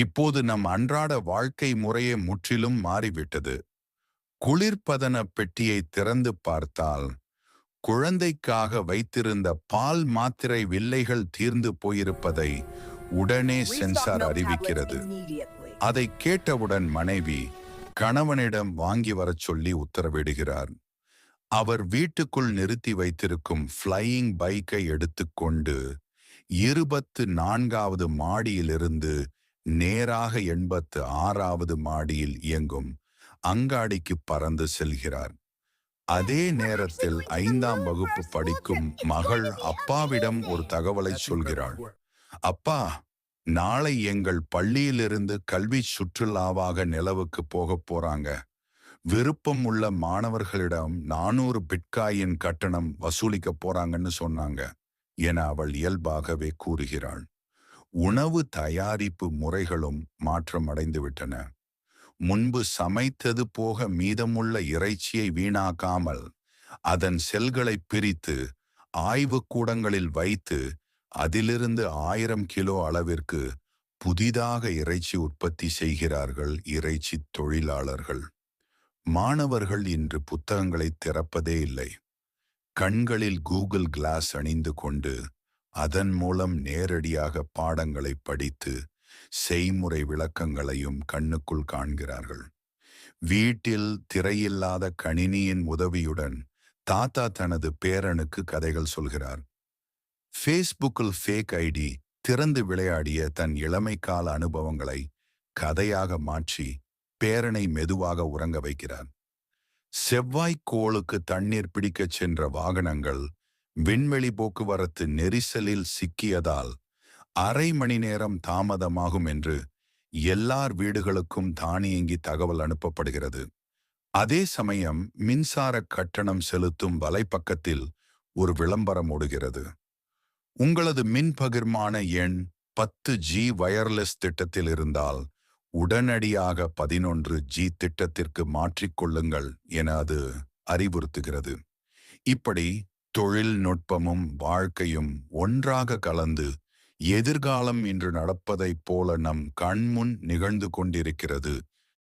இப்போது நம் அன்றாட வாழ்க்கை முறையே முற்றிலும் மாறிவிட்டது. குளிர்பதன பெட்டியை திறந்து பார்த்தால் குழந்தைக்காக வைத்திருந்த பால் மாத்திரை வில்லைகள் தீர்ந்து போயிருப்பதை உடனே Restock சென்சார் milk tablets அறிவிக்கிறது. immediately. அதை கேட்டவுடன் மனைவி கணவனிடம் வாங்கி வரச் சொல்லி உத்தரவிடுகிறார். அவர் வீட்டுக்குள் நிறுத்தி வைத்திருக்கும் ஃப்ளையிங் பைக்கை எடுத்துக்கொண்டு 24வது மாடியிலிருந்து நேராக 86வது மாடியில் இயங்கும் அங்காடிக்கு பறந்து செல்கிறார். அதே நேரத்தில் 5ஆம் வகுப்பு படிக்கும் மகள் அப்பாவிடம் ஒரு தகவலை சொல்கிறாள். அப்பா, நாளை எங்கள் பள்ளியிலிருந்து கல்வி சுற்றுலாவாக நிலவுக்கு போகப் போறாங்க. விருப்பம் உள்ள மாணவர்களிடம் 400 பிட்காயின் கட்டணம் வசூலிக்க போறாங்கன்னு சொன்னாங்க என அவள் இயல்பாகவே கூறுகிறாள். உணவு தயாரிப்பு முறைகளும் மாற்றம் அடைந்துவிட்டன. முன்பு சமைத்தது போக மீதமுள்ள இறைச்சியை வீணாக்காமல் அதன் செல்களை பிரித்து ஆய்வுக்கூடங்களில் வைத்து அதிலிருந்து 1000 கிலோ அளவிற்கு புதிதாக இறைச்சி உற்பத்தி செய்கிறார்கள் இறைச்சி தொழிலாளர்கள். மாணவர்கள் இன்று புத்தகங்களை திறப்பதே இல்லை. கண்களில் கூகுள் கிளாஸ் அணிந்து கொண்டு அதன் மூலம் நேரடியாக பாடங்களை படித்து செய்முறை விளக்கங்களையும் கண்ணுக்குள் காண்கிறார்கள். வீட்டில் திரையில்லாத கணினியின் உதவியுடன் தாத்தா தனது பேரனுக்கு கதைகள் சொல்கிறார். ஃபேஸ்புக்கில் ஃபேக் ஐடி திறந்து விளையாடிய தன் இளமைக்கால அனுபவங்களை கதையாக மாற்றி பேரனை மெதுவாக உறங்க வைக்கிறார். செவ்வாய்க்கோளுக்கு தண்ணீர் பிடிக்கச் சென்ற வாகனங்கள் விண்வெளி போக்குவரத்து நெரிசலில் சிக்கியதால் 1/2 மணி நேரம் தாமதமாகும் என்று எல்லார் வீடுகளுக்கும் தானியங்கி தகவல் அனுப்பப்படுகிறது. அதே சமயம் மின்சார கட்டணம் செலுத்தும் வலைப்பக்கத்தில் ஒரு விளம்பரம் ஓடுகிறது. உங்களது மின் பகிர்மான எண் 10G வயர்லெஸ் திட்டத்தில் இருந்தால் உடனடியாக 11G திட்டத்திற்கு மாற்றிக்கொள்ளுங்கள் என அது அறிவுறுத்துகிறது. இப்படி தொழில்நுட்பமும் வாழ்க்கையும் ஒன்றாக கலந்து எதிர்காலம் இன்று நடப்பதைப் போல நம் கண்முன் நிகழ்ந்து கொண்டிருக்கிறது.